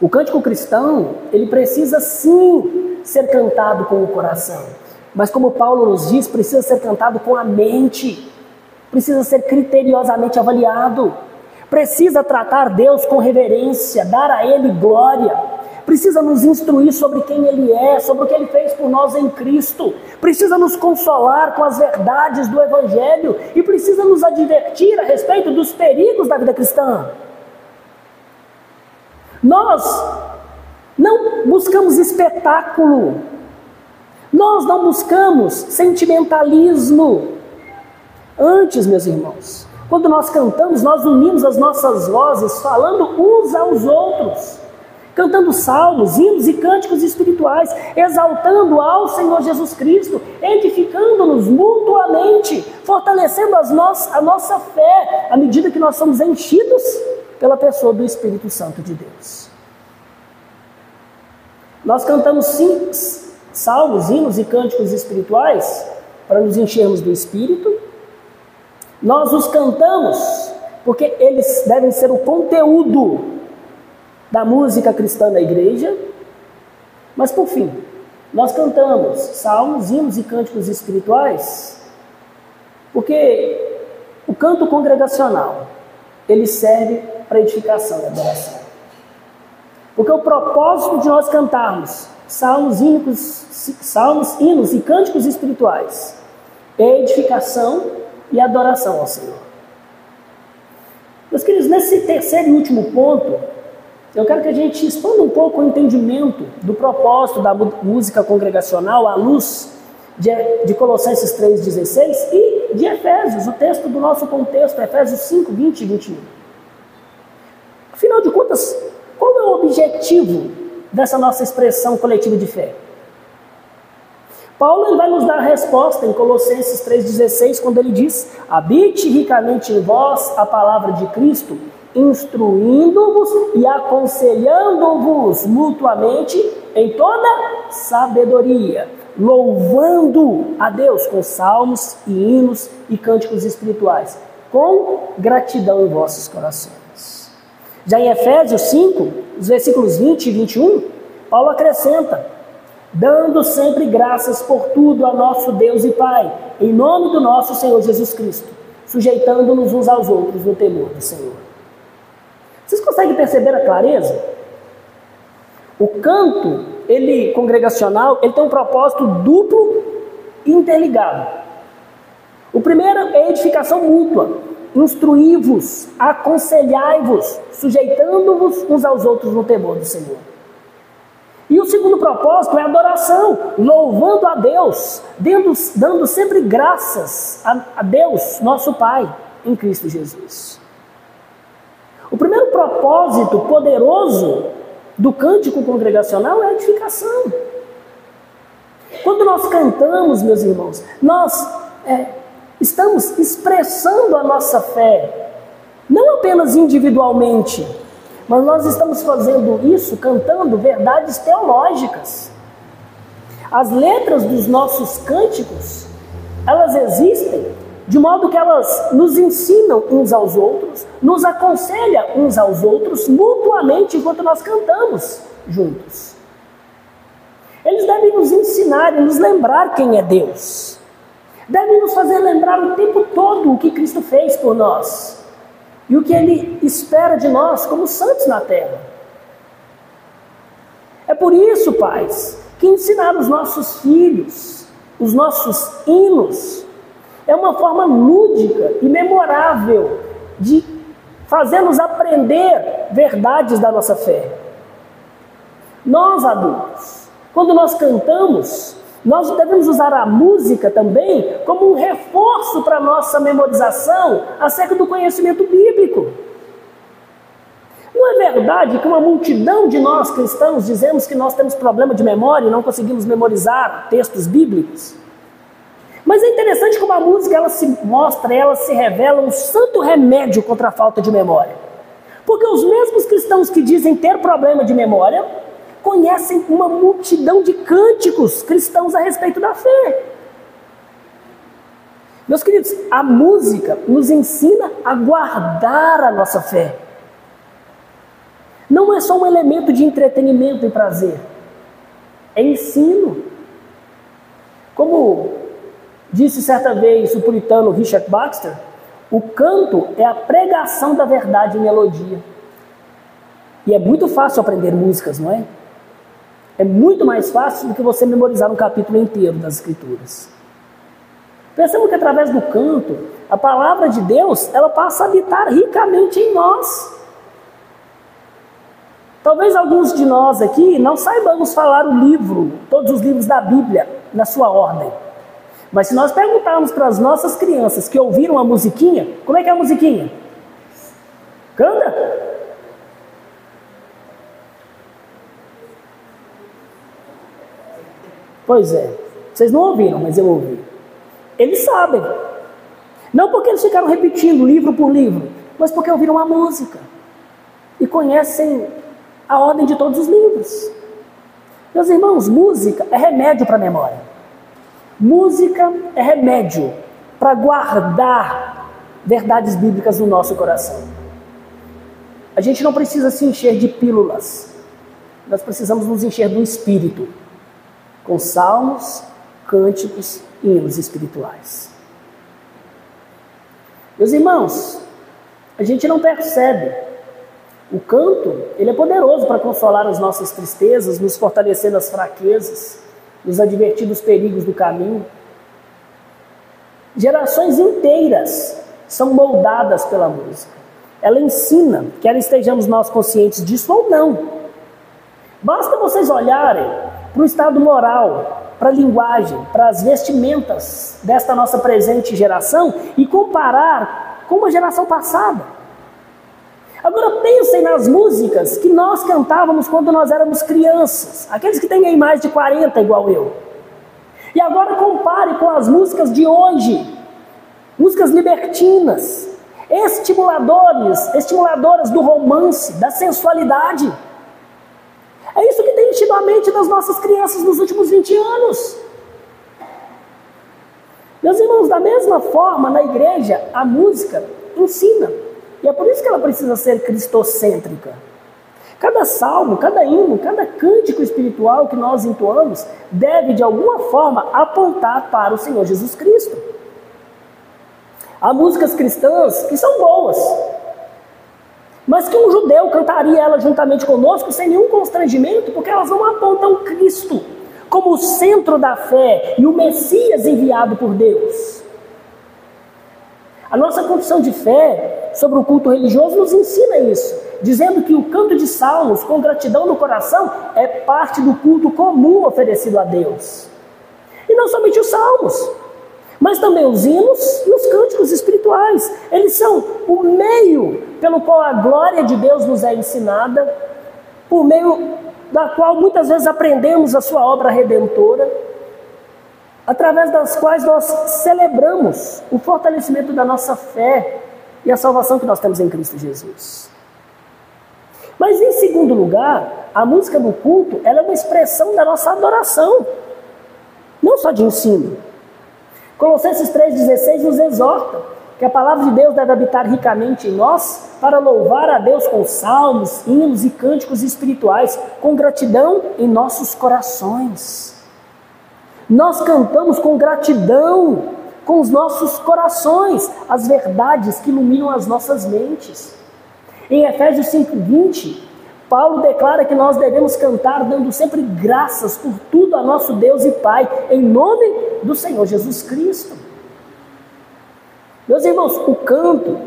O cântico cristão, ele precisa sim ser cantado com o coração, mas como Paulo nos diz, precisa ser cantado com a mente, precisa ser criteriosamente avaliado, precisa tratar Deus com reverência, dar a Ele glória, precisa nos instruir sobre quem Ele é, sobre o que Ele fez por nós em Cristo, precisa nos consolar com as verdades do Evangelho e precisa nos advertir a respeito dos perigos da vida cristã. Nós não buscamos espetáculo, nós não buscamos sentimentalismo. Antes, meus irmãos, quando nós cantamos, nós unimos as nossas vozes falando uns aos outros, cantando salmos, hinos e cânticos espirituais, exaltando ao Senhor Jesus Cristo, edificando-nos mutuamente, fortalecendo a nossa fé, à medida que nós somos enchidos pela pessoa do Espírito Santo de Deus. Nós cantamos sim, salmos, hinos e cânticos espirituais para nos enchermos do Espírito. Nós os cantamos porque eles devem ser o conteúdo da música cristã da igreja. Mas por fim, nós cantamos salmos, hinos e cânticos espirituais porque o canto congregacional ele serve para edificação e adoração. Porque o propósito de nós cantarmos salmos, hinos e cânticos espirituais é edificação e adoração ao Senhor. Meus queridos, nesse terceiro e último ponto, eu quero que a gente expanda um pouco o entendimento do propósito da música congregacional à luz de Colossenses 3,16 e de Efésios, o texto do nosso contexto, Efésios 5, 20 e 21. Afinal de contas, qual é o objetivo dessa nossa expressão coletiva de fé? Paulo vai nos dar a resposta em Colossenses 3,16, quando ele diz: habite ricamente em vós a palavra de Cristo, instruindo-vos e aconselhando-vos mutuamente em toda sabedoria, louvando a Deus com salmos e hinos e cânticos espirituais, com gratidão em vossos corações. Já em Efésios 5, os versículos 20 e 21, Paulo acrescenta: dando sempre graças por tudo a nosso Deus e Pai, em nome do nosso Senhor Jesus Cristo, sujeitando-nos uns aos outros no temor do Senhor. Vocês conseguem perceber a clareza? O canto, congregacional, ele tem um propósito duplo e interligado. O primeiro é a edificação mútua, instruí-vos, aconselhai-vos, sujeitando-vos uns aos outros no temor do Senhor. E o segundo propósito é a adoração, louvando a Deus, dando sempre graças a Deus, nosso Pai, em Cristo Jesus. O primeiro propósito poderoso do cântico congregacional é a edificação. Quando nós cantamos, meus irmãos, nós estamos expressando a nossa fé, não apenas individualmente, mas nós estamos fazendo isso cantando verdades teológicas. As letras dos nossos cânticos, elas existem de modo que elas nos ensinam uns aos outros, nos aconselham uns aos outros mutuamente enquanto nós cantamos juntos. Eles devem nos ensinar e nos lembrar quem é Deus. Devem nos fazer lembrar o tempo todo o que Cristo fez por nós e o que Ele espera de nós como santos na terra. É por isso, pais, que ensinar os nossos filhos, os nossos hinos, é uma forma lúdica e memorável de fazermos aprender verdades da nossa fé. Nós, adultos, quando nós cantamos, nós devemos usar a música também como um reforço para a nossa memorização acerca do conhecimento bíblico. Não é verdade que uma multidão de nós cristãos dizemos que nós temos problema de memória e não conseguimos memorizar textos bíblicos? Mas é interessante como a música ela se mostra, ela se revela um santo remédio contra a falta de memória. Porque os mesmos cristãos que dizem ter problema de memória conhecem uma multidão de cânticos cristãos a respeito da fé. Meus queridos, a música nos ensina a guardar a nossa fé. Não é só um elemento de entretenimento e prazer, é ensino. Como disse certa vez o puritano Richard Baxter, O canto é a pregação da verdade em melodia. E é muito fácil aprender músicas, não é? É muito mais fácil do que você memorizar um capítulo inteiro das Escrituras. Pensamos que através do canto, a palavra de Deus, ela passa a habitar ricamente em nós. Talvez alguns de nós aqui não saibamos falar o livro, todos os livros da Bíblia, na sua ordem. Mas se nós perguntarmos para as nossas crianças que ouviram a musiquinha, como é que é a musiquinha? Canta? Pois é, vocês não ouviram, mas eu ouvi. Eles sabem. Não porque eles ficaram repetindo livro por livro, mas porque ouviram a música. E conhecem a ordem de todos os livros. Meus irmãos, música é remédio para a memória. Música é remédio para guardar verdades bíblicas no nosso coração. A gente não precisa se encher de pílulas. Nós precisamos nos encher do Espírito, com salmos, cânticos e hinos espirituais. Meus irmãos, a gente não percebe. O canto, ele é poderoso para consolar as nossas tristezas, nos fortalecer nas fraquezas, nos advertir dos perigos do caminho. Gerações inteiras são moldadas pela música. Ela ensina, quer estejamos nós conscientes disso ou não. Basta vocês olharem para o estado moral, para a linguagem, para as vestimentas desta nossa presente geração e comparar com uma geração passada. Agora pensem nas músicas que nós cantávamos quando nós éramos crianças, aqueles que têm aí mais de 40 igual eu. E agora compare com as músicas de hoje, músicas libertinas, estimuladoras do romance, da sensualidade. É isso que tem enchido a mente das nossas crianças nos últimos 20 anos. Meus irmãos, da mesma forma, na igreja, a música ensina. E é por isso que ela precisa ser cristocêntrica. Cada salmo, cada hino, cada cântico espiritual que nós entoamos deve, de alguma forma, apontar para o Senhor Jesus Cristo. Há músicas cristãs que são boas, mas que um judeu cantaria ela juntamente conosco sem nenhum constrangimento, porque elas não apontam Cristo como o centro da fé e o Messias enviado por Deus. A nossa confissão de fé sobre o culto religioso nos ensina isso, dizendo que o canto de salmos com gratidão no coração é parte do culto comum oferecido a Deus. E não somente os salmos, mas também os hinos e os cânticos espirituais. Eles são o meio pelo qual a glória de Deus nos é ensinada, por meio da qual muitas vezes aprendemos a sua obra redentora, através das quais nós celebramos o fortalecimento da nossa fé e a salvação que nós temos em Cristo Jesus. Mas em segundo lugar, a música do culto, ela é uma expressão da nossa adoração, não só de ensino. Colossenses 3,16 nos exorta que a palavra de Deus deve habitar ricamente em nós para louvar a Deus com salmos, hinos e cânticos espirituais, com gratidão em nossos corações. Nós cantamos com gratidão, com os nossos corações, as verdades que iluminam as nossas mentes. Em Efésios 5:20, Paulo declara que nós devemos cantar dando sempre graças por tudo a nosso Deus e Pai, em nome do Senhor Jesus Cristo. Meus irmãos, o canto,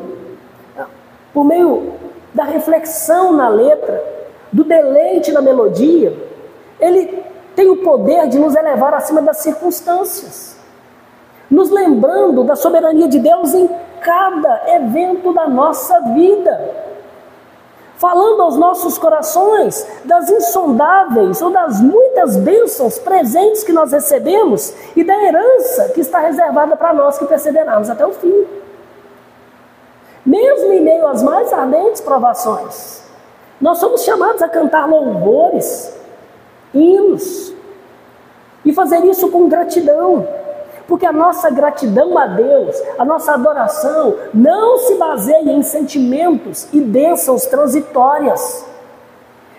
por meio da reflexão na letra, do deleite na melodia, ele tem o poder de nos elevar acima das circunstâncias, nos lembrando da soberania de Deus em cada evento da nossa vida, falando aos nossos corações das insondáveis ou das muitas bênçãos presentes que nós recebemos e da herança que está reservada para nós que perseverarmos até o fim. Mesmo em meio às mais ardentes provações, nós somos chamados a cantar louvores, hinos, e fazer isso com gratidão, porque a nossa gratidão a Deus, a nossa adoração, não se baseia em sentimentos e bênçãos transitórias,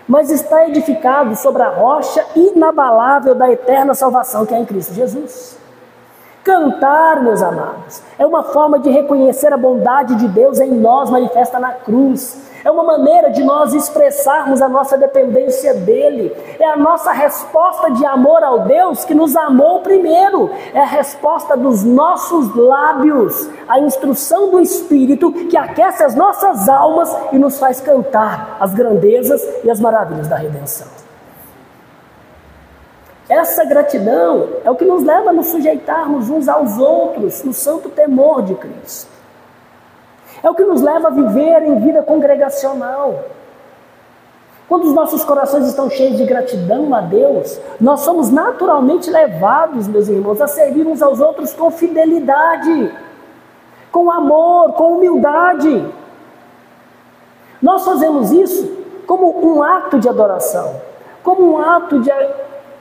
mas está edificado sobre a rocha inabalável da eterna salvação que é em Cristo Jesus. Cantar, meus amados, é uma forma de reconhecer a bondade de Deus em nós manifesta na cruz. É uma maneira de nós expressarmos a nossa dependência dEle. É a nossa resposta de amor ao Deus que nos amou primeiro. É a resposta dos nossos lábios, a instrução do Espírito que aquece as nossas almas e nos faz cantar as grandezas e as maravilhas da redenção. Essa gratidão é o que nos leva a nos sujeitarmos uns aos outros no santo temor de Cristo. É o que nos leva a viver em vida congregacional. Quando os nossos corações estão cheios de gratidão a Deus, nós somos naturalmente levados, meus irmãos, a servir uns aos outros com fidelidade, com amor, com humildade. Nós fazemos isso como um ato de adoração, como um ato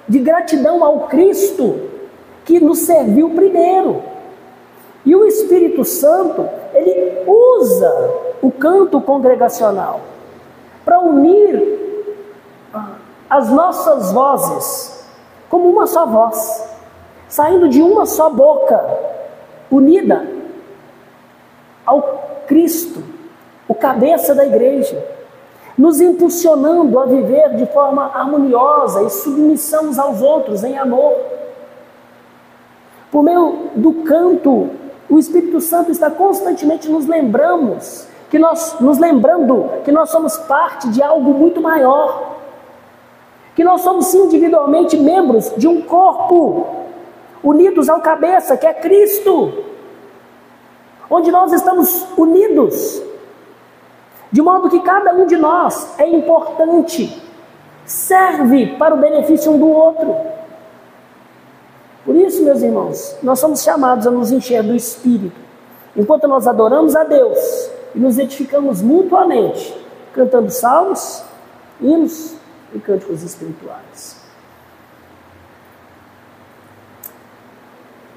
de gratidão ao Cristo que nos serviu primeiro. E o Espírito Santo, ele usa o canto congregacional para unir as nossas vozes como uma só voz, saindo de uma só boca, unida ao Cristo, o cabeça da igreja, nos impulsionando a viver de forma harmoniosa e submissão uns aos outros em amor. Por meio do canto, o Espírito Santo está constantemente nos lembrando que nós somos parte de algo muito maior, que nós somos individualmente membros de um corpo, unidos ao cabeça, que é Cristo, onde nós estamos unidos, de modo que cada um de nós é importante, serve para o benefício um do outro. Por isso, meus irmãos, nós somos chamados a nos encher do Espírito, enquanto nós adoramos a Deus e nos edificamos mutuamente, cantando salmos, hinos e cânticos espirituais.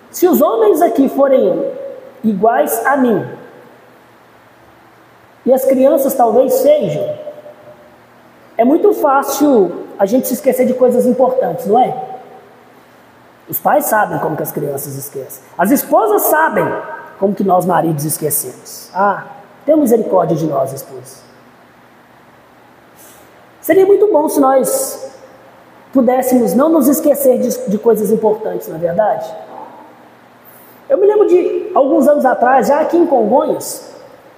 Se os homens aqui forem iguais a mim, e as crianças talvez sejam, é muito fácil a gente se esquecer de coisas importantes, não é? Os pais sabem como que as crianças esquecem. As esposas sabem como que nós maridos esquecemos. Tenha misericórdia de nós, esposas. Seria muito bom se nós pudéssemos não nos esquecer de coisas importantes, não é verdade? Eu me lembro de alguns anos atrás, já aqui em Congonhas,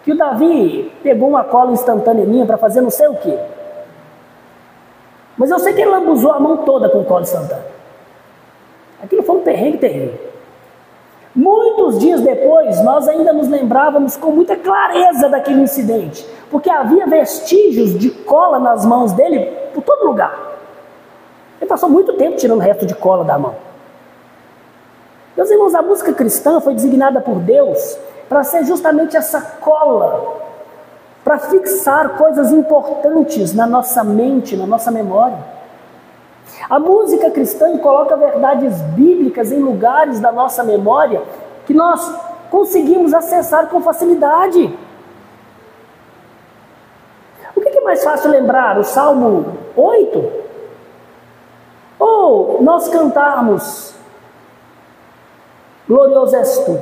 que o Davi pegou uma cola instantânea minha para fazer não sei o quê. Mas eu sei que ele lambuzou a mão toda com cola instantânea. Aquilo foi um perrengue terrível. Muitos dias depois, nós ainda nos lembrávamos com muita clareza daquele incidente, porque havia vestígios de cola nas mãos dele por todo lugar. Ele passou muito tempo tirando o resto de cola da mão. Meus irmãos, a música cristã foi designada por Deus para ser justamente essa cola, para fixar coisas importantes na nossa mente, na nossa memória. A música cristã coloca verdades bíblicas em lugares da nossa memória que nós conseguimos acessar com facilidade. O que é mais fácil lembrar? O Salmo 8? Ou nós cantarmos Glorioso és tu?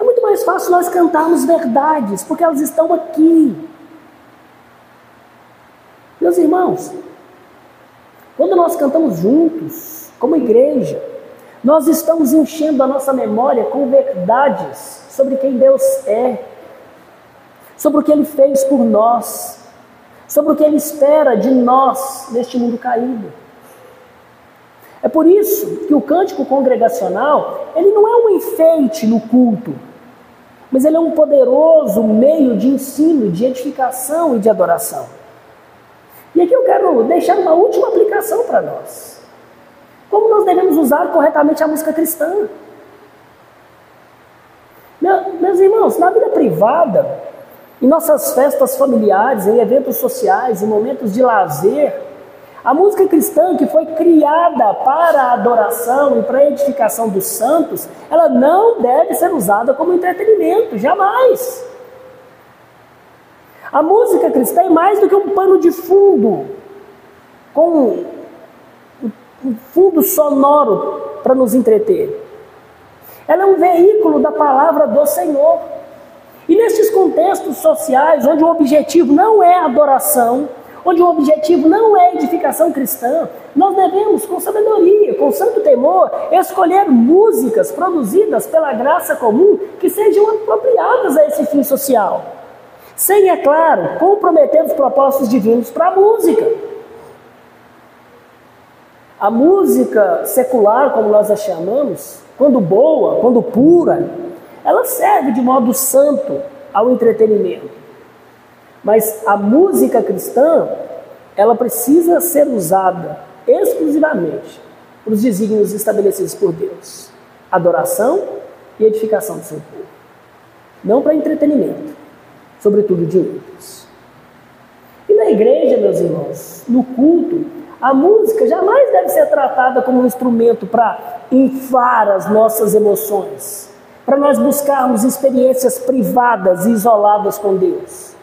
É muito mais fácil nós cantarmos verdades, porque elas estão aqui. Meus irmãos, quando nós cantamos juntos, como igreja, nós estamos enchendo a nossa memória com verdades sobre quem Deus é, sobre o que Ele fez por nós, sobre o que Ele espera de nós neste mundo caído. É por isso que o cântico congregacional, ele não é um enfeite no culto, mas ele é um poderoso meio de ensino, de edificação e de adoração. E aqui eu quero deixar uma última aplicação para nós. Como nós devemos usar corretamente a música cristã? Meus irmãos, na vida privada, em nossas festas familiares, em eventos sociais, em momentos de lazer, a música cristã que foi criada para a adoração e para a edificação dos santos, ela não deve ser usada como entretenimento, jamais. A música cristã é mais do que um pano de fundo, com um fundo sonoro para nos entreter. Ela é um veículo da palavra do Senhor. E nesses contextos sociais, onde o objetivo não é adoração, onde o objetivo não é edificação cristã, nós devemos, com sabedoria, com santo temor, escolher músicas produzidas pela graça comum que sejam apropriadas a esse fim social. Sem, é claro, comprometer os propósitos divinos para a música. A música secular, como nós a chamamos, quando boa, quando pura, ela serve de modo santo ao entretenimento. Mas a música cristã, ela precisa ser usada exclusivamente para os desígnios estabelecidos por Deus. Adoração e edificação do seu povo. Não para entretenimento, sobretudo de outros. E na igreja, meus irmãos, no culto, a música jamais deve ser tratada como um instrumento para inflar as nossas emoções, para nós buscarmos experiências privadas e isoladas com Deus.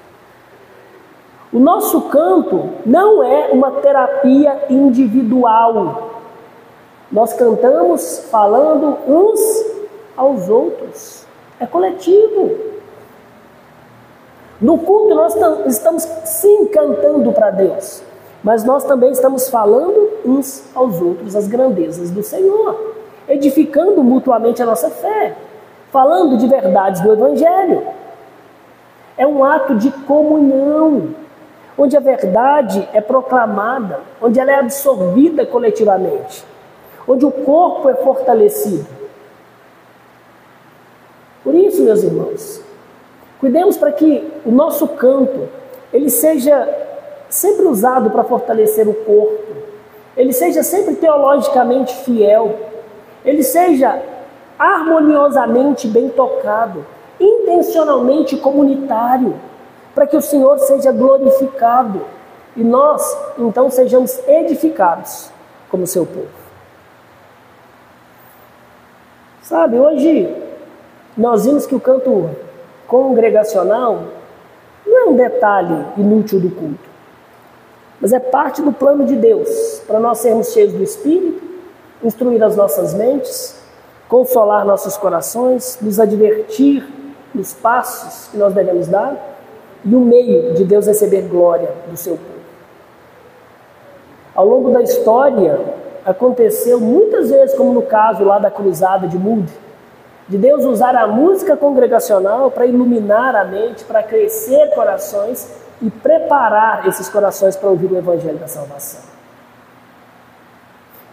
O nosso canto não é uma terapia individual. Nós cantamos falando uns aos outros. É coletivo. No culto nós estamos sim cantando para Deus, mas nós também estamos falando uns aos outros as grandezas do Senhor, edificando mutuamente a nossa fé, falando de verdades do Evangelho. É um ato de comunhão, onde a verdade é proclamada, onde ela é absorvida coletivamente, onde o corpo é fortalecido. Por isso, meus irmãos, cuidemos para que o nosso canto, ele seja sempre usado para fortalecer o corpo, ele seja sempre teologicamente fiel, ele seja harmoniosamente bem tocado, intencionalmente comunitário, para que o Senhor seja glorificado e nós, então, sejamos edificados como seu povo. Sabe, hoje nós vimos que o canto congregacional não é um detalhe inútil do culto, mas é parte do plano de Deus, para nós sermos cheios do Espírito, instruir as nossas mentes, consolar nossos corações, nos advertir nos passos que nós devemos dar, e o meio de Deus receber glória do seu povo. Ao longo da história, aconteceu muitas vezes, como no caso lá da cruzada de Moody, de Deus usar a música congregacional para iluminar a mente, para crescer corações e preparar esses corações para ouvir o Evangelho da salvação.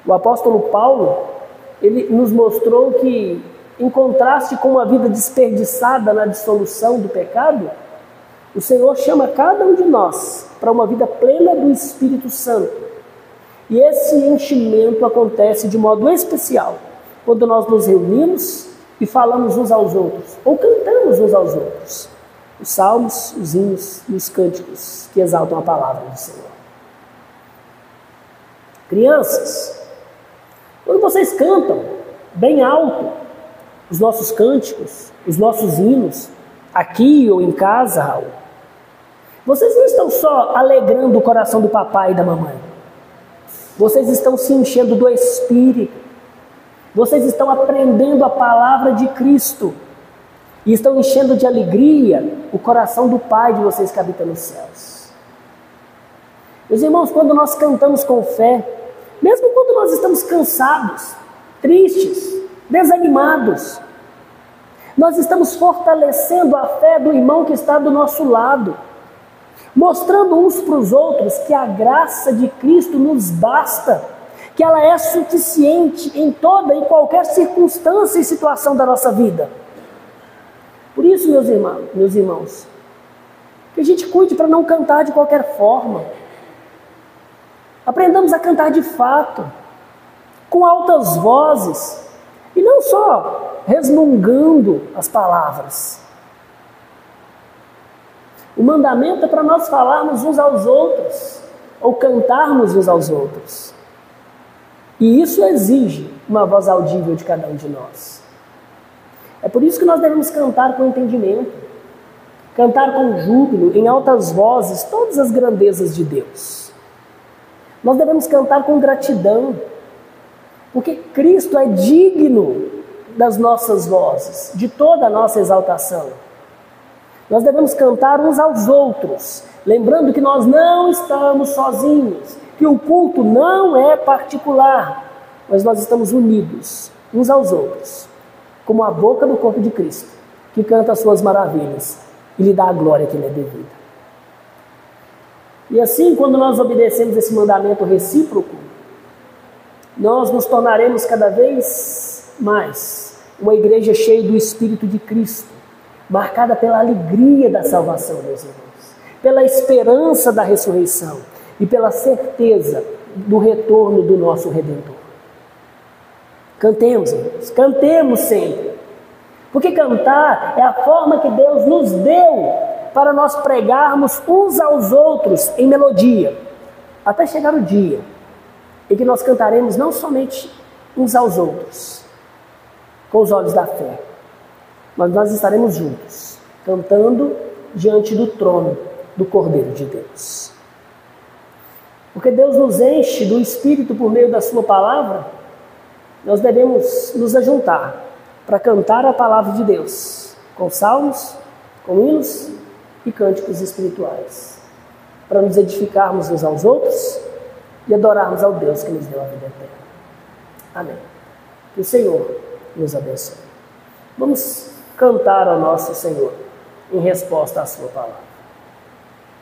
O apóstolo Paulo, ele nos mostrou que, em contraste com uma vida desperdiçada na dissolução do pecado, o Senhor chama cada um de nós para uma vida plena do Espírito Santo. E esse enchimento acontece de modo especial quando nós nos reunimos e falamos uns aos outros, ou cantamos uns aos outros, os salmos, os hinos e os cânticos que exaltam a palavra do Senhor. Crianças, quando vocês cantam bem alto os nossos cânticos, os nossos hinos, aqui ou em casa, Raul, vocês não estão só alegrando o coração do papai e da mamãe. Vocês estão se enchendo do Espírito. Vocês estão aprendendo a palavra de Cristo. E estão enchendo de alegria o coração do Pai de vocês que habita nos céus. Meus irmãos, quando nós cantamos com fé, mesmo quando nós estamos cansados, tristes, desanimados, nós estamos fortalecendo a fé do irmão que está do nosso lado, mostrando uns para os outros que a graça de Cristo nos basta, que ela é suficiente em toda e qualquer circunstância e situação da nossa vida. Por isso, meus irmãos, que a gente cuide para não cantar de qualquer forma. Aprendamos a cantar de fato, com altas vozes, e não só resmungando as palavras. O mandamento é para nós falarmos uns aos outros, ou cantarmos uns aos outros. E isso exige uma voz audível de cada um de nós. É por isso que nós devemos cantar com entendimento, cantar com júbilo, em altas vozes, todas as grandezas de Deus. Nós devemos cantar com gratidão, Porque Cristo é digno das nossas vozes, de toda a nossa exaltação. Nós devemos cantar uns aos outros, lembrando que nós não estamos sozinhos, que o culto não é particular, mas nós estamos unidos uns aos outros, como a boca do corpo de Cristo, que canta as suas maravilhas e lhe dá a glória que lhe é devida. E assim, quando nós obedecemos esse mandamento recíproco, nós nos tornaremos cada vez mais uma igreja cheia do Espírito de Cristo, marcada pela alegria da salvação, meus irmãos, pela esperança da ressurreição e pela certeza do retorno do nosso Redentor. Cantemos, irmãos, cantemos sempre, porque cantar é a forma que Deus nos deu para nós pregarmos uns aos outros em melodia, até chegar o dia em que nós cantaremos não somente uns aos outros, com os olhos da fé, mas nós estaremos juntos, cantando diante do trono do Cordeiro de Deus. Porque Deus nos enche do Espírito por meio da sua palavra, nós devemos nos ajuntar para cantar a palavra de Deus, com salmos, com hinos e cânticos espirituais, para nos edificarmos uns aos outros e adorarmos ao Deus que nos deu a vida eterna. Amém. Que o Senhor nos abençoe. Vamos cantar ao nosso Senhor em resposta à sua palavra.